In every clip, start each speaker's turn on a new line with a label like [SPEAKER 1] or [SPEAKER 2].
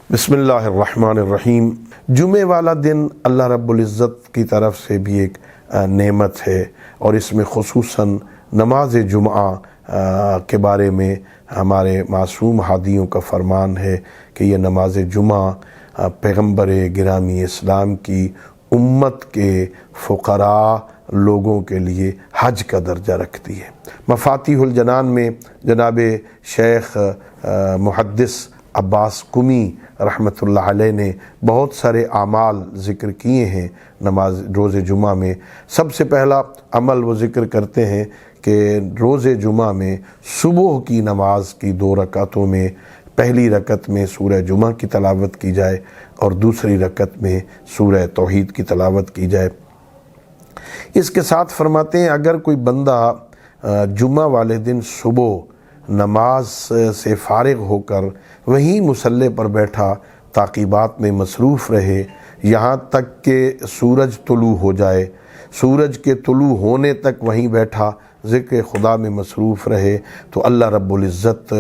[SPEAKER 1] بسم اللہ الرحمن الرحیم۔ جمعے والا دن اللہ رب العزت کی طرف سے بھی ایک نعمت ہے، اور اس میں خصوصاً نماز جمعہ کے بارے میں ہمارے معصوم ہادیوں کا فرمان ہے کہ یہ نماز جمعہ پیغمبر گرامی اسلام کی امت کے فقراء لوگوں کے لیے حج کا درجہ رکھتی ہے۔ مفاتیح الجنان میں جناب شیخ محدث عباس قمی رحمۃ اللہ علیہ نے بہت سارے اعمال ذکر کیے ہیں روز جمعہ میں۔ سب سے پہلا عمل وہ ذکر کرتے ہیں کہ روز جمعہ میں صبح کی نماز کی 2 رکعتوں میں پہلی رکعت میں سورہ جمعہ کی تلاوت کی جائے اور دوسری رکعت میں سورہ توحید کی تلاوت کی جائے۔ اس کے ساتھ فرماتے ہیں اگر کوئی بندہ جمعہ والے دن صبح نماز سے فارغ ہو کر وہیں مصلی پر بیٹھا تعقیبات میں مصروف رہے یہاں تک کہ سورج طلوع ہو جائے، سورج کے طلوع ہونے تک وہیں بیٹھا ذکر خدا میں مصروف رہے، تو اللہ رب العزت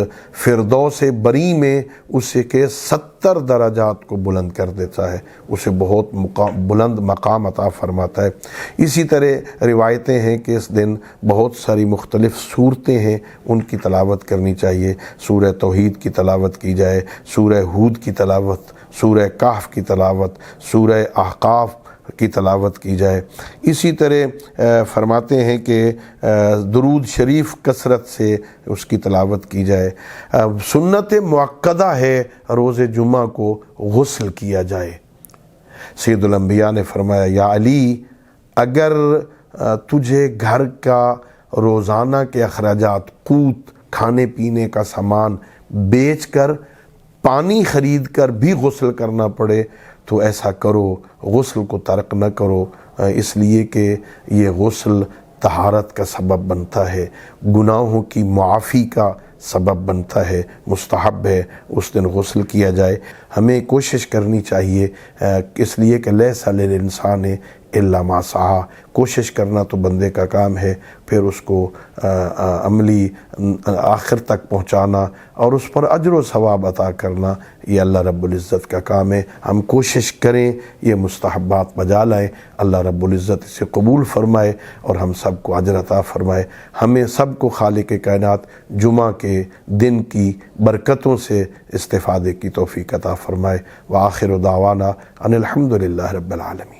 [SPEAKER 1] فردوس بری میں اسے کے 70 درجات کو بلند کر دیتا ہے، اسے بہت بلند مقام عطا فرماتا ہے۔ اسی طرح روایتیں ہیں کہ اس دن بہت ساری مختلف صورتیں ہیں، ان کی تلاوت کرنی چاہیے۔ سورہ توحید کی تلاوت کی جائے، سورہ ہود کی تلاوت، سورہ کہف کی تلاوت، سورہ احقاف کی تلاوت کی جائے۔ اسی طرح فرماتے ہیں کہ درود شریف کثرت سے اس کی تلاوت کی جائے۔ سنت مؤکدہ ہے روز جمعہ کو غسل کیا جائے۔ سید الانبیاء نے فرمایا یا علی، اگر تجھے گھر کا روزانہ کے اخراجات، قوت، کھانے پینے کا سامان بیچ کر پانی خرید کر بھی غسل کرنا پڑے تو ایسا کرو، غسل کو ترک نہ کرو، اس لیے کہ یہ غسل طہارت کا سبب بنتا ہے، گناہوں کی معافی کا سبب بنتا ہے، مستحب ہے اس دن غسل کیا جائے۔ ہمیں کوشش کرنی چاہیے اس لیے کہ لیس للانسان الا ما سعی، کوشش کرنا تو بندے کا کام ہے، پھر اس کو عملی آخر تک پہنچانا اور اس پر اجر و ثواب عطا کرنا یہ اللہ رب العزت کا کام ہے۔ ہم کوشش کریں، یہ مستحبات بجا لائیں، اللہ رب العزت اسے قبول فرمائے اور ہم سب کو اجر عطا فرمائے۔ ہمیں سب کو خالق کائنات جمعہ کے دن کی برکتوں سے استفادے کی توفیق عطا فرمائے۔ وآخر دعوانا ان الحمد للہ رب العالمین۔